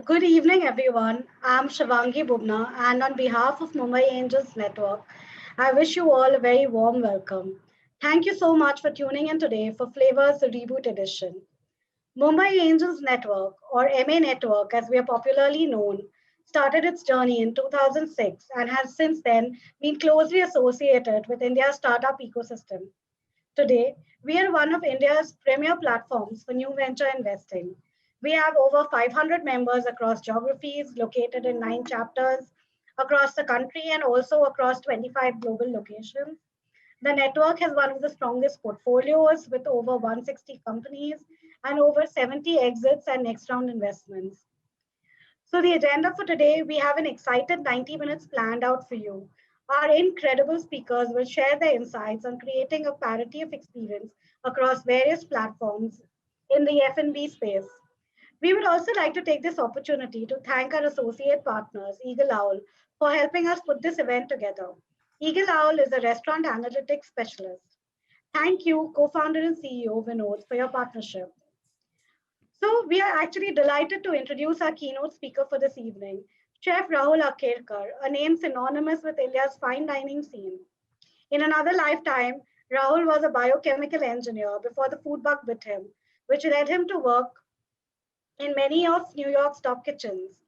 Good evening, everyone. I'm Shivangi Bubna, and on behalf of Mumbai Angels Network, I wish you all a very warm welcome. Thank you so much for tuning in today for Flavors the Reboot edition. Mumbai Angels Network, or MA Network as we are popularly known, started its journey in 2006 and has since then been closely associated with India's startup ecosystem. Today, we are one of India's premier platforms for new venture investing. We have over 500 members across geographies, located in 9 chapters across the country and also across 25 global locations. The network has one of the strongest portfolios with over 160 companies and over 70 exits and next round investments. So, the agenda for today, we have an excited 90 minutes planned out for you. Our incredible speakers will share their insights on creating a parity of experience across various platforms in the F&B space. We would also like to take this opportunity to thank our associate partners, Eagle Owl, for helping us put this event together. Eagle Owl is a restaurant analytics specialist. Thank you, co-founder and CEO Vinod, for your partnership. So, we are actually delighted to introduce our keynote speaker for this evening, Chef Rahul Akerkar, a name synonymous with India's fine dining scene. In another lifetime, Rahul was a biochemical engineer before the food bug bit him, which led him to work in many of New York's top kitchens.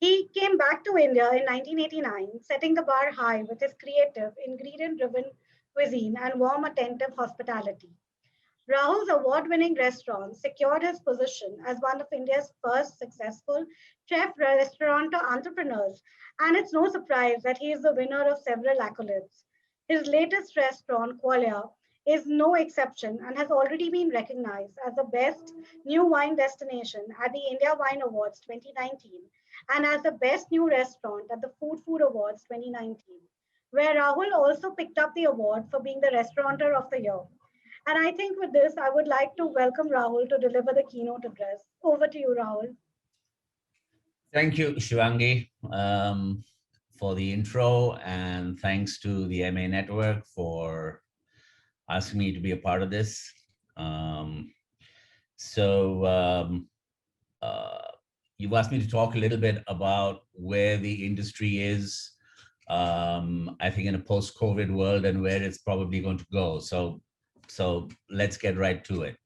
He came back to India in 1989, setting the bar high with his creative, ingredient driven cuisine and warm, attentive hospitality. Rahul's award winning restaurant secured his position as one of India's first successful chef restaurant entrepreneurs, and it's no surprise that he is the winner of several accolades. His latest restaurant, Qualia, is no exception and has already been recognized as the best new wine destination at the India Wine Awards 2019 and as the best new restaurant at the Food Awards 2019, where Rahul also picked up the award for being the restaurateur of the year. And I think with this, I would like to welcome Rahul to deliver the keynote address. Over to you, Rahul. Thank you, Shivangi, for the intro, and thanks to the MA Network for asking me to be a part of this. Um, so you've asked me to talk a little bit about where the industry is, I think in a post-COVID world and where it's probably going to go. So let's get right to it.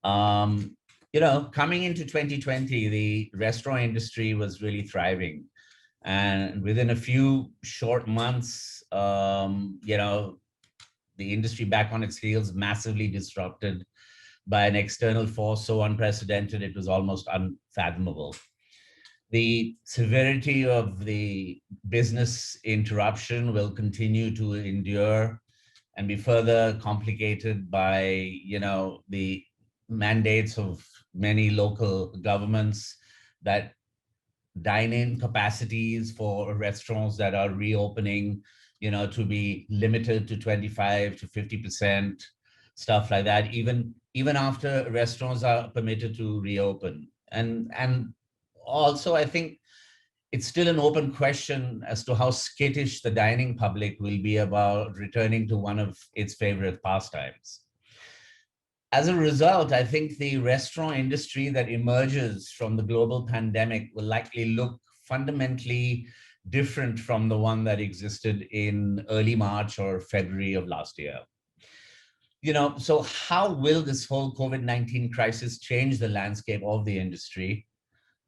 Coming into 2020, the restaurant industry was really thriving. And within a few short months, the industry back on its heels, massively disrupted by an external force so unprecedented, it was almost unfathomable. The severity of the business interruption will continue to endure and be further complicated by, the mandates of many local governments that dine-in capacities for restaurants that are reopening, to be limited to 25 to 50%, stuff like that, even after restaurants are permitted to reopen. And also, I think it's still an open question as to how skittish the dining public will be about returning to one of its favorite pastimes. As a result, I think the restaurant industry that emerges from the global pandemic will likely look fundamentally different from the one that existed in early March or February of last year. So how will this whole COVID-19 crisis change the landscape of the industry?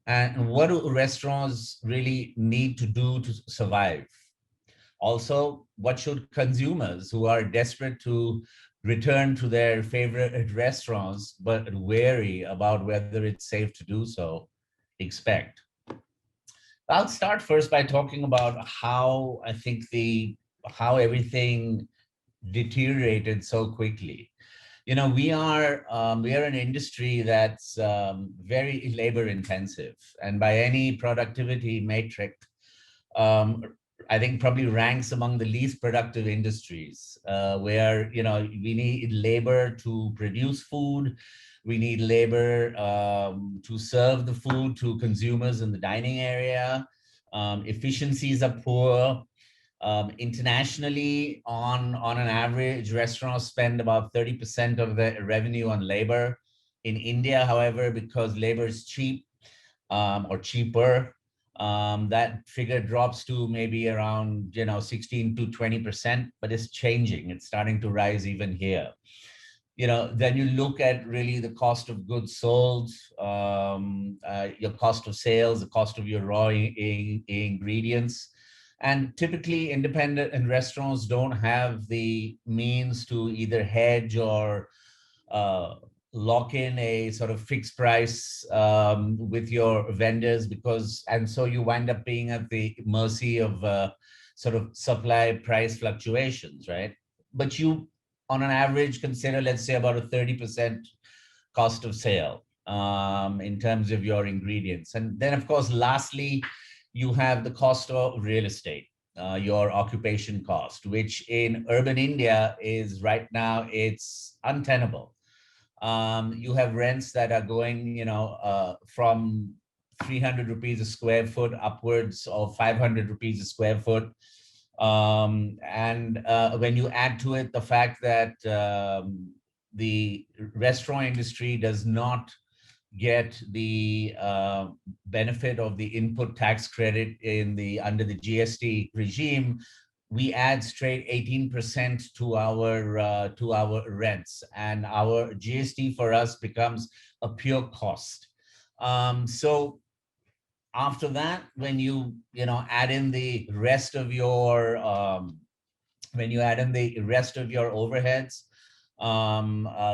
And what do restaurants really need to do to survive? Also, what should consumers who are desperate to return to their favorite restaurants but wary about whether it's safe to do so expect? I'll start first by talking about how I think how everything deteriorated so quickly. We are an industry that's very labor intensive, and by any productivity metric, I think probably ranks among the least productive industries, where we need labor to produce food, we need labor to serve the food to consumers in the dining area. Efficiencies are poor. Internationally, on an average, restaurants spend about 30% of their revenue on labor. In India, however, because labor is cheap, or cheaper. That figure drops to maybe around 16 to 20%, but it's changing. It's starting to rise even here. Then you look at really the cost of goods sold, your cost of sales, the cost of your raw ingredients. And typically independent and restaurants don't have the means to either hedge or uh, lock in a sort of fixed price with your vendors, and so you wind up being at the mercy of sort of supply price fluctuations, right? But you, on an average, consider, let's say, about a 30% cost of sale in terms of your ingredients. And then, of course, lastly, you have the cost of real estate, your occupation cost, which in urban India is right now, it's untenable. You have rents that are going, from 300 rupees a square foot upwards of 500 rupees a square foot. And when you add to it the fact that the restaurant industry does not get the benefit of the input tax credit under the GST regime, we add straight 18% to our rents, and our GST for us becomes a pure cost. So after that, when you add in the rest of your overheads,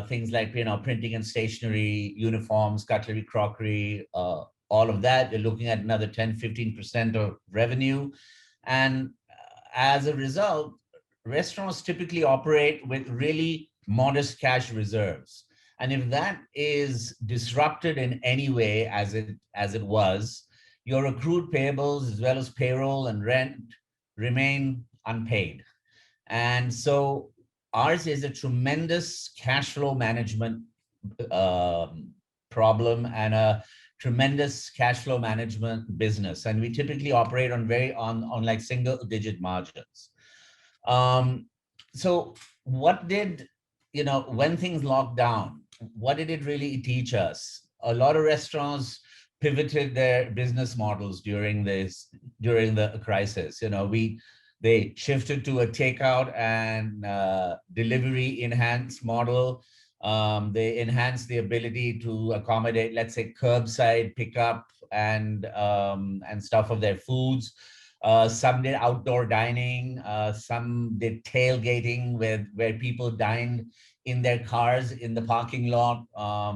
things like printing and stationery, uniforms, cutlery, crockery, all of that, you're looking at another 10-15% of revenue. And as a result, restaurants typically operate with really modest cash reserves. And if that is disrupted in any way, as it was, your accrued payables as well as payroll and rent remain unpaid. And so ours is a tremendous cash flow management problem and a tremendous cash flow management business. And we typically operate on like single digit margins. So what did, when things locked down, what did it really teach us? A lot of restaurants pivoted their business models during the crisis. They shifted to a takeout and delivery enhanced model. They enhanced the ability to accommodate, let's say, curbside pickup and stuff of their foods. Some did outdoor dining. Some did tailgating, where people dined in their cars in the parking lot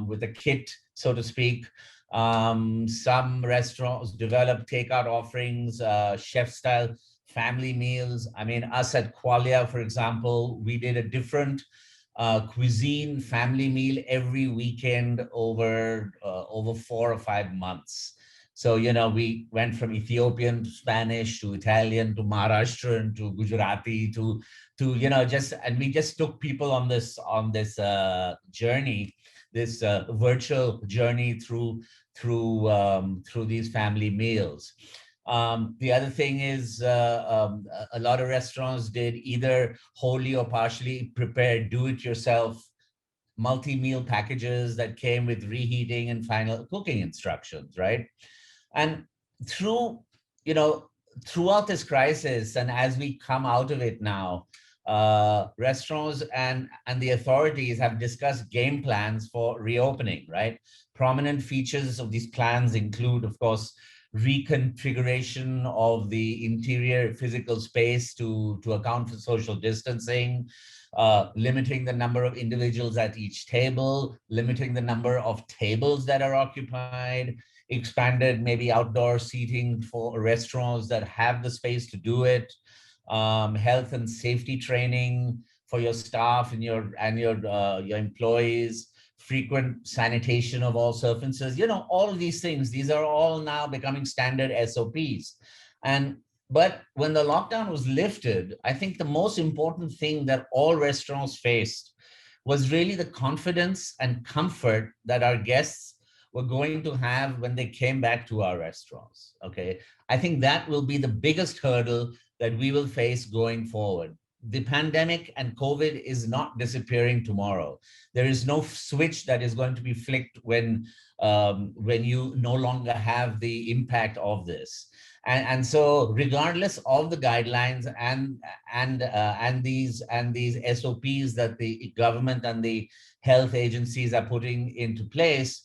with a kit, so to speak. Some restaurants developed takeout offerings, chef-style family meals. I mean, us at Qualia, for example, we did a different cuisine family meal every weekend over 4 or 5 months. So, we went from Ethiopian to Spanish to Italian to Maharashtrian to Gujarati to and we just took people on this journey, this virtual journey through these family meals. The other thing is a lot of restaurants did either wholly or partially prepare do-it-yourself multi-meal packages that came with reheating and final cooking instructions, right? And throughout this crisis, and as we come out of it now, restaurants and the authorities have discussed game plans for reopening, right? Prominent features of these plans include, of course, reconfiguration of the interior physical space to account for social distancing, limiting the number of individuals at each table, limiting the number of tables that are occupied, expanded maybe outdoor seating for restaurants that have the space to do it, health and safety training for your staff and your employees, frequent sanitation of all surfaces, all of these things. These are all now becoming standard SOPs. But when the lockdown was lifted, I think the most important thing that all restaurants faced was really the confidence and comfort that our guests were going to have when they came back to our restaurants. Okay. I think that will be the biggest hurdle that we will face going forward. the pandemic and COVID is not disappearing tomorrow. There is no switch that is going to be flicked when you no longer have the impact of this. And so, regardless of the guidelines and these SOPs that the government and the health agencies are putting into place,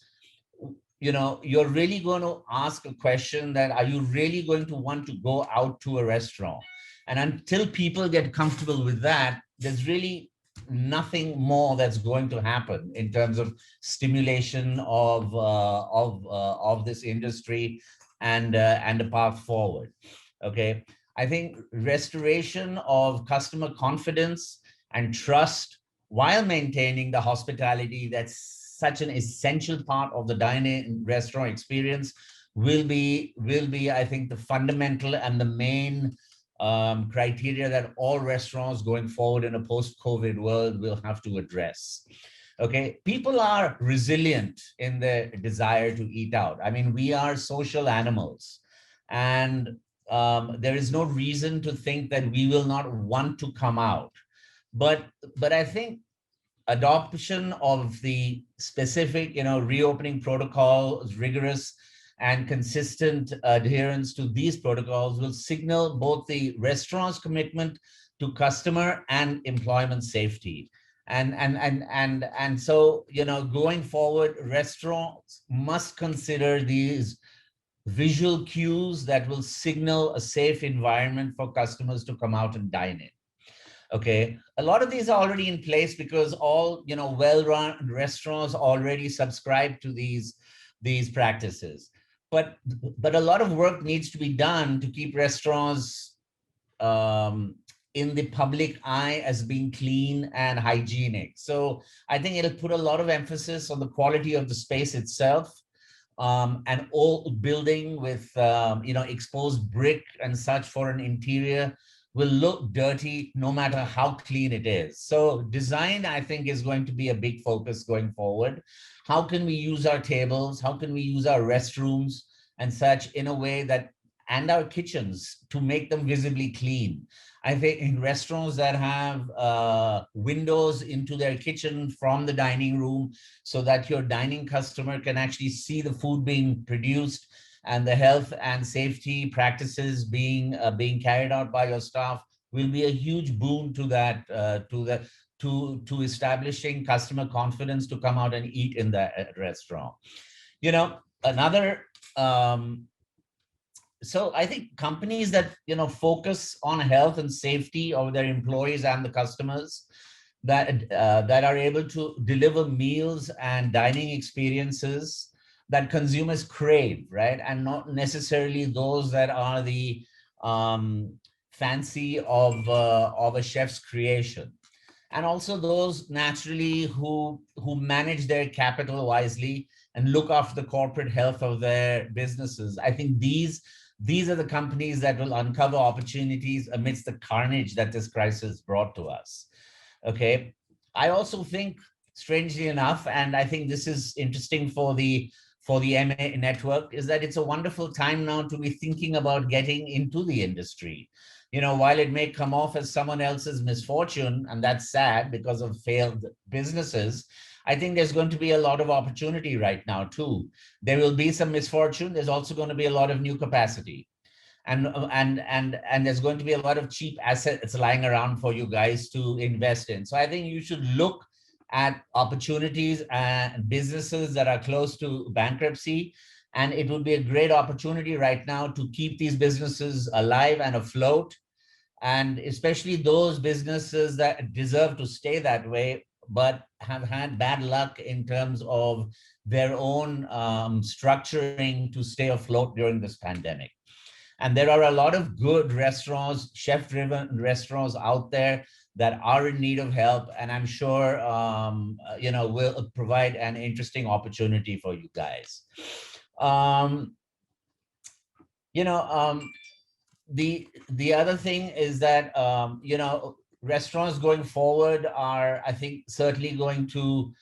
you're really going to ask a question that, are you really going to want to go out to a restaurant? And until people get comfortable with that, there's really nothing more that's going to happen in terms of stimulation of this industry and a path forward. Okay, I think restoration of customer confidence and trust while maintaining the hospitality that's such an essential part of the dining restaurant experience will be, I think, the fundamental and the main criteria that all restaurants going forward in a post-COVID world will have to address. Okay, people are resilient in their desire to eat out. I mean, we are social animals, and there is no reason to think that we will not want to come out. But I think adoption of the specific, reopening protocols, rigorous and consistent adherence to these protocols will signal both the restaurant's commitment to customer and employment safety. And so, going forward, restaurants must consider these visual cues that will signal a safe environment for customers to come out and dine in. Okay, a lot of these are already in place because all well-run restaurants already subscribe to these practices. But a lot of work needs to be done to keep restaurants in the public eye as being clean and hygienic. So I think it'll put a lot of emphasis on the quality of the space itself. And old building with exposed brick and such for an interior will look dirty no matter how clean it is. So design, I think, is going to be a big focus going forward. How can we use our tables? How can we use our restrooms and such in a way that, and our kitchens, to make them visibly clean? I think in restaurants that have windows into their kitchen from the dining room, so that your dining customer can actually see the food being produced and the health and safety practices being carried out by your staff, will be a huge boon to that, to establishing customer confidence to come out and eat in the restaurant. Another. So I think companies that focus on health and safety of their employees and the customers, that are able to deliver meals and dining experiences that consumers crave, right? And not necessarily those that are the fancy of a chef's creation. And also those naturally who manage their capital wisely and look after the corporate health of their businesses. I think these are the companies that will uncover opportunities amidst the carnage that this crisis brought to us. Okay. I also think, strangely enough, and I think this is interesting for the MA network, is that it's a wonderful time now to be thinking about getting into the industry. While it may come off as someone else's misfortune, and that's sad because of failed businesses, I think there's going to be a lot of opportunity right now too. There will be some misfortune. There's also going to be a lot of new capacity. And there's going to be a lot of cheap assets lying around for you guys to invest in. So I think you should look at opportunities and businesses that are close to bankruptcy. And it would be a great opportunity right now to keep these businesses alive and afloat, and especially those businesses that deserve to stay that way, but have had bad luck in terms of their own structuring to stay afloat during this pandemic. And there are a lot of good restaurants, chef-driven restaurants out there that are in need of help, and I'm sure will provide an interesting opportunity for you guys. The other thing is that restaurants going forward are, I think, certainly going to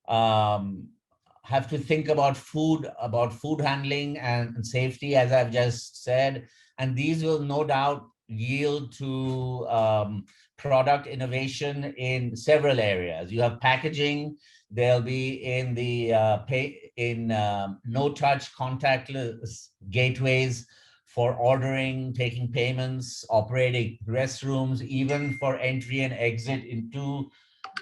have to think about food handling and safety, as I've just said, and these will no doubt yield to product innovation in several areas. You have packaging. They'll be in the no-touch, contactless gateways for ordering, taking payments, operating restrooms, even for entry and exit into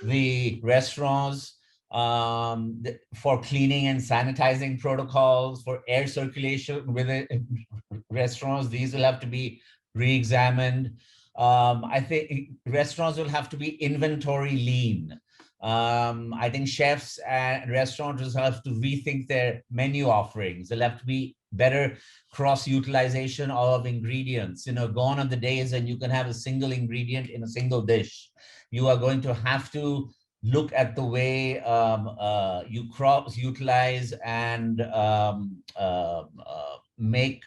the restaurants, for cleaning and sanitizing protocols, for air circulation within restaurants. These will have to be re-examined. I think restaurants will have to be inventory lean. I think chefs and restaurateurs have to rethink their menu offerings. They'll have to be better cross-utilization of ingredients. Gone are the days when you can have a single ingredient in a single dish. You are going to have to look at the way you cross-utilize and make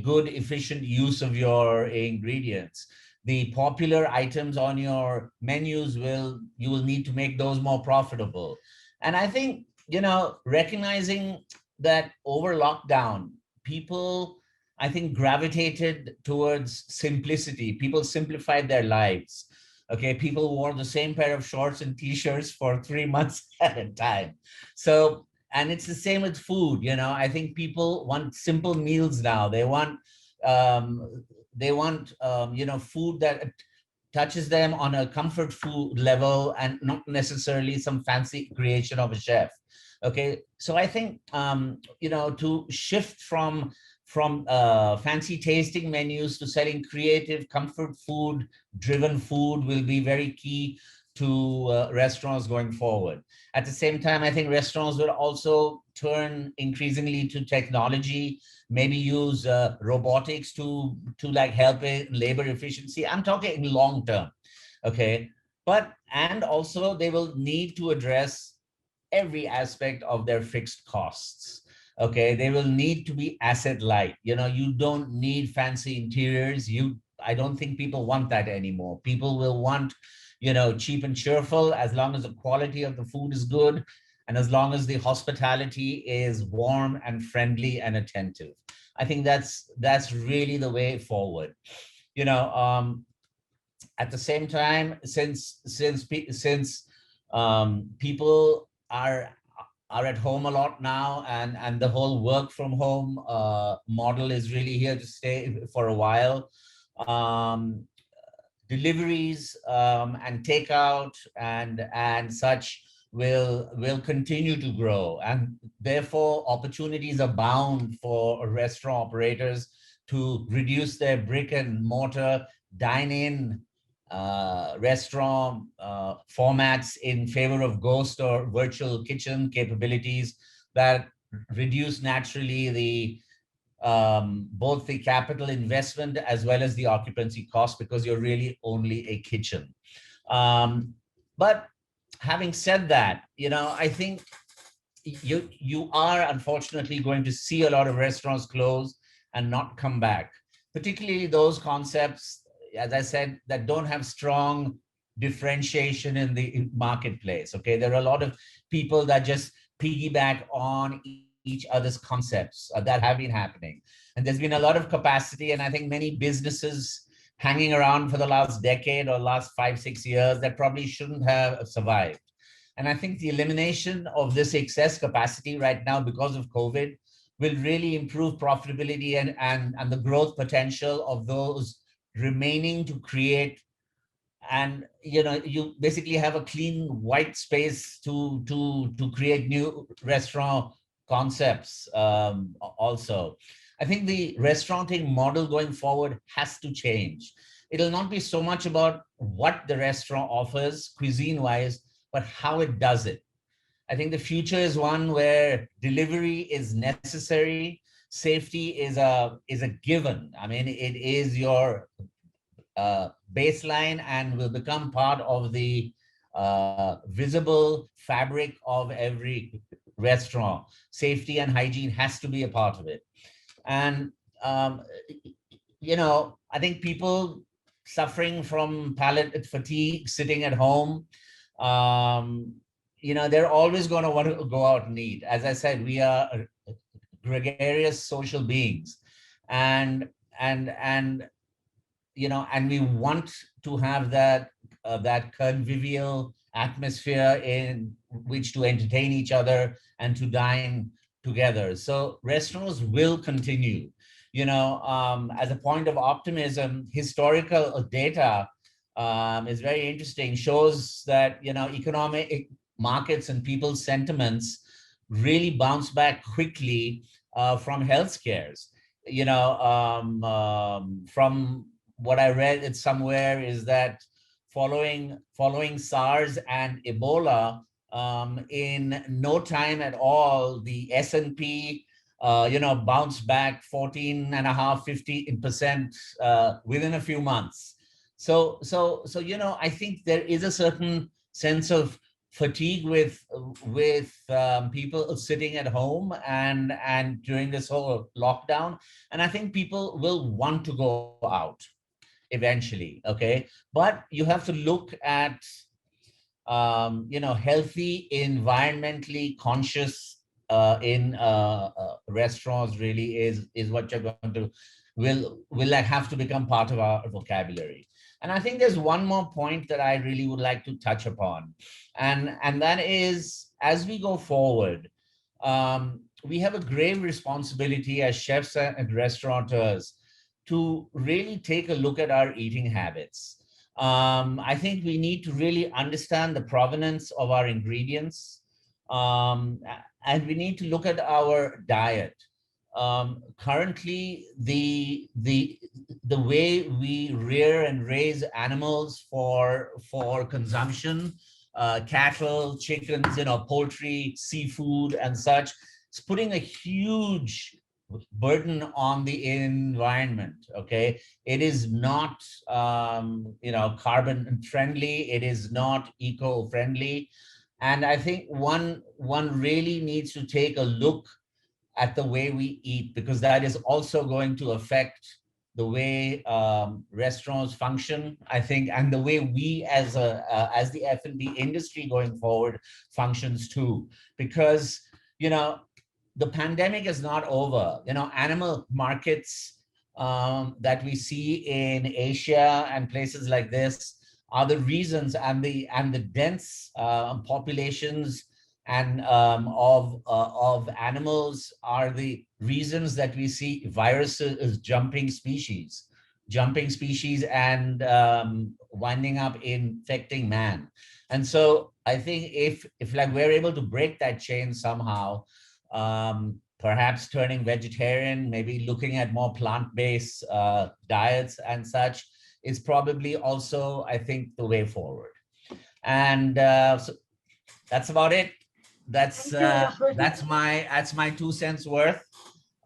good, efficient use of your ingredients. The popular items on your menus you will need to make those more profitable. And I think, recognizing that over lockdown, people, I think, gravitated towards simplicity. People simplified their lives. Okay, people wore the same pair of shorts and t-shirts for 3 months at a time. So, and it's the same with food. I think people want simple meals now. They want food that touches them on a comfort food level and not necessarily some fancy creation of a chef. Okay, so I think to shift from fancy tasting menus to selling creative comfort food driven food will be very key to restaurants going forward. At the same time, I think restaurants will also turn increasingly to technology, maybe use robotics to like help in labor efficiency. I'm talking long term, okay? And also they will need to address every aspect of their fixed costs. Okay, they will need to be asset light. You don't need fancy interiors. I don't think people want that anymore. People will want, cheap and cheerful, as long as the quality of the food is good and as long as the hospitality is warm and friendly and attentive. I think that's really the way forward. At the same time, since people are at home a lot now, and the whole work from home model is really here to stay for a while. Deliveries and takeout and such will continue to grow, and therefore opportunities abound for restaurant operators to reduce their brick and mortar dine-in restaurant formats in favor of ghost or virtual kitchen capabilities that reduce naturally the both the capital investment as well as the occupancy cost, because you're really only a kitchen. But having said that, I think you are unfortunately going to see a lot of restaurants close and not come back, particularly those concepts, as I said, that don't have strong differentiation in the marketplace. Okay, there are a lot of people that just piggyback on each other's concepts that have been happening. And there's been a lot of capacity, and I think many businesses hanging around for the last decade or last 5-6 years that probably shouldn't have survived. And I think the elimination of this excess capacity right now because of COVID will really improve profitability and the growth potential of those remaining to create. And you basically have a clean white space to create new restaurant concepts. Also, I think the restauranting model going forward has to change. It'll not be so much about what the restaurant offers cuisine wise, but how it does it. I think the future is one where delivery is necessary, safety is a given. I mean, it is your baseline and will become part of the visible fabric of every restaurant. Safety and hygiene has to be a part of it. And, I think people suffering from palate fatigue, sitting at home, they're always going to want to go out and eat. As I said, we are gregarious social beings. And and we want to have that convivial atmosphere in which to entertain each other and to dine together. So restaurants will continue. As a point of optimism, historical data is very interesting. Shows that economic markets and people's sentiments really bounce back quickly from health scares. From what I read it somewhere is that following SARS and Ebola, in no time at all, the S&P, bounced back 14 and a half, 15% within a few months. So I think there is a certain sense of fatigue with people sitting at home and during this whole lockdown, and I think people will want to go out eventually. Okay, but you have to look at healthy, environmentally conscious in restaurants really is what you're going to will like have to become part of our vocabulary. And I think there's one more point that I really would like to touch upon, and that is, as we go forward, we have a grave responsibility as chefs and restaurateurs to really take a look at our eating habits. I think we need to really understand the provenance of our ingredients, and we need to look at our diet. Currently, the way we rear and raise animals for consumption, cattle, chickens, poultry, seafood, and such, it's putting a huge burden on the environment. Okay, it is not carbon friendly, it is not eco friendly, and I think one really needs to take a look at the way we eat, because that is also going to affect the way restaurants function, I think, and the way we as the F&B industry going forward functions too. Because the pandemic is not over. Animal markets that we see in Asia and places like this are the reasons, and the dense populations and of animals are the reasons that we see viruses jumping species and winding up infecting man. And so I think if like we're able to break that chain somehow, perhaps turning vegetarian, maybe looking at more plant-based diets and such, is probably also, I think, the way forward. And so that's about it. That's Thank you, Rahul. that's my 2 cents worth.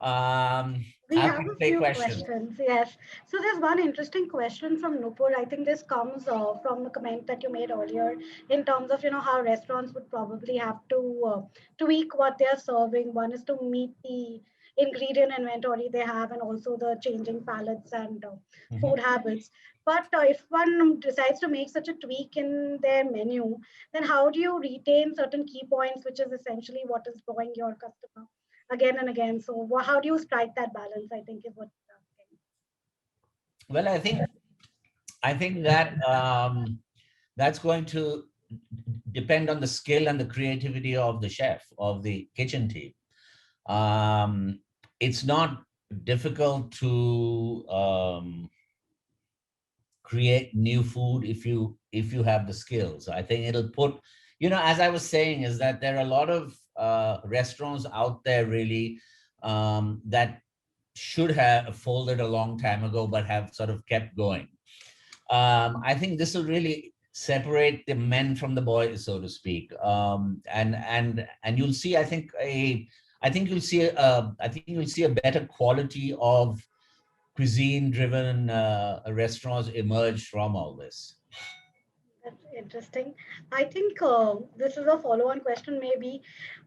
We Happy have to a take few questions. questions, yes. So there's one interesting question from Nupur. I think this comes from a comment that you made earlier in terms of how restaurants would probably have to tweak what they're serving. One is to meet the ingredient inventory they have, and also the changing palates and food Mhm. habits. But if one decides to make such a tweak in their menu, then how do you retain certain key points, which is essentially what is drawing your customer again and again? So how do you strike that balance, I think, is what you're asking. Well, I think that that's going to depend on the skill and the creativity of the chef, of the kitchen team. It's not difficult to create new food if you have the skills. I think it'll put, as I was saying, is that there are a lot of restaurants out there really that should have folded a long time ago, but have sort of kept going. I think this will really separate the men from the boys, so to speak. And you'll see, I think you'll see a better quality of cuisine-driven restaurants emerge from all this. That's interesting. I think this is a follow-on question. Maybe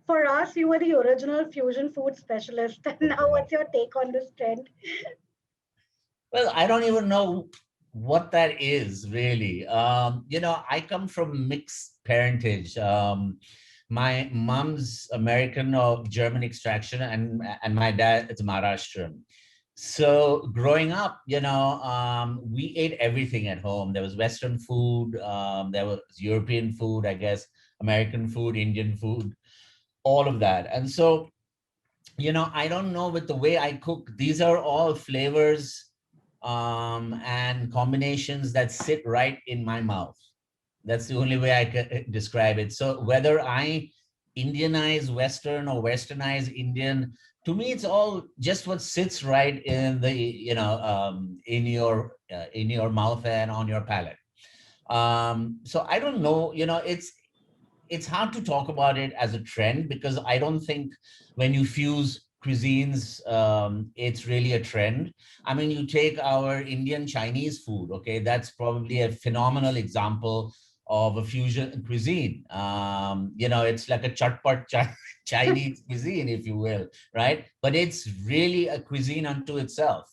for us, you were the original fusion food specialist. And now, what's your take on this trend? Well, I don't even know what that is really. I come from mixed parentage. My mom's American or German extraction, and my dad is Maharashtrian. So growing up, we ate everything at home. There was Western food, there was European food, I guess, American food, Indian food, all of that. And so, I don't know, with the way I cook, these are all flavors and combinations that sit right in my mouth. That's the only way I could describe it. So whether I Indianize Western or Westernize Indian, to me, it's all just what sits right in the, in your mouth and on your palate. So I don't know, it's hard to talk about it as a trend because I don't think when you fuse cuisines, it's really a trend. I mean, you take our Indian Chinese food, okay, that's probably a phenomenal example of a fusion cuisine. It's like a chatpat Chinese cuisine, if you will, right? But it's really a cuisine unto itself.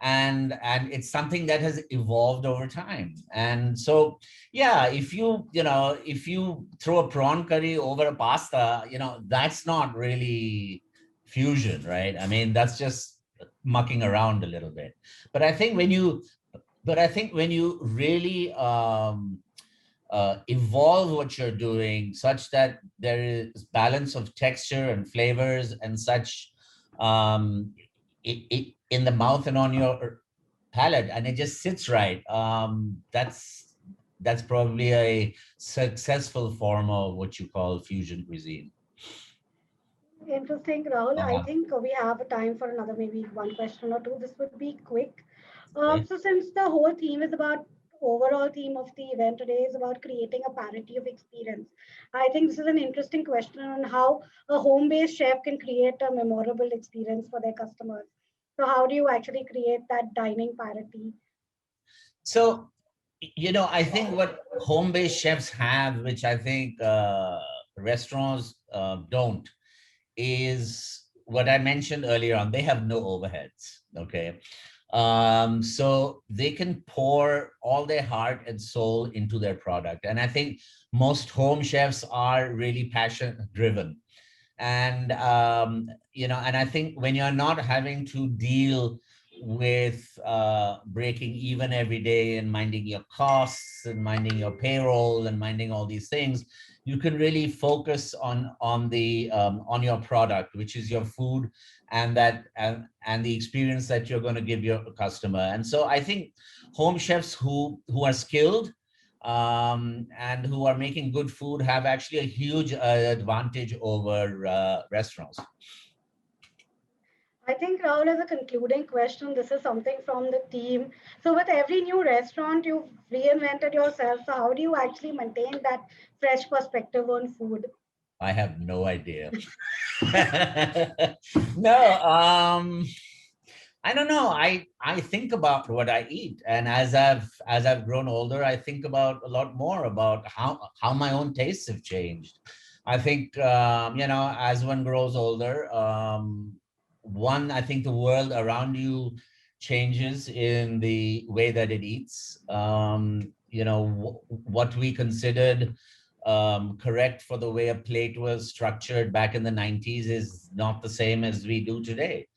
And it's something that has evolved over time. And so yeah, if you throw a prawn curry over a pasta, that's not really fusion, right? I mean, that's just mucking around a little bit. But I think when you really evolve what you're doing such that there is balance of texture and flavors and such, in the mouth and on your palate, and it just sits right. That's probably a successful form of what you call fusion cuisine. Interesting, Rahul. I Uh, think we have a time for another maybe one question or two. This would be quick. okay. So since the whole theme is about overall theme of the event today is about creating a parity of experience, I think this is an interesting question on how a home-based chef can create a memorable experience for their customers. So how do you actually create that dining parity? So, I think what home-based chefs have, which I think restaurants don't, is what I mentioned earlier on. They have no overheads. Okay. So they can pour all their heart and soul into their product. And I think most home chefs are really passion driven. And I think when you're not having to deal with breaking even every day and minding your costs and minding your payroll and minding all these things, you can really focus on your product, which is your food, and the experience that you're going to give your customer. And so I think home chefs who are skilled and who are making good food have actually a huge advantage over restaurants. I think, Rahul, as a concluding question, this is something from the team. So, with every new restaurant, you've reinvented yourself. So, how do you actually maintain that fresh perspective on food? I have no idea. No, I don't know. I think about what I eat, and as I've grown older, I think about a lot more about how my own tastes have changed. I think as one grows older, I think the world around you changes in the way that it eats. What we considered correct for the way a plate was structured back in the 90s is not the same as we do today.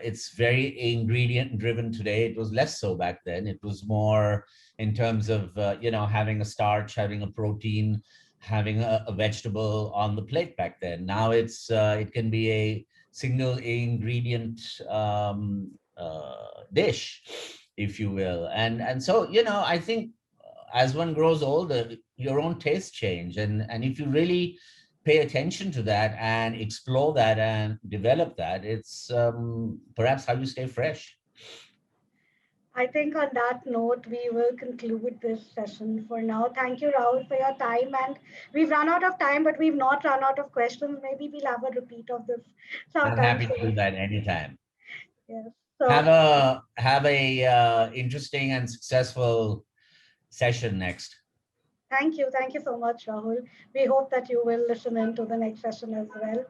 It's very ingredient driven today. It was less so back then. It was more in terms of having a starch, having a protein, having a vegetable on the plate back then. Now it can be a single ingredient dish, if you will. And so I think as one grows older, your own tastes change, and if you really pay attention to that and explore that and develop that, it's perhaps how you stay fresh. I think on that note, we will conclude this session for now. Thank you, Rahul, for your time. And we've run out of time, but we've not run out of questions. Maybe we'll have a repeat of this I'm sometime happy to do soon. that anytime. Yes. Have So a interesting and successful session next. thank you. Thank you so much, Rahul. We hope that you will listen in to the next session as well.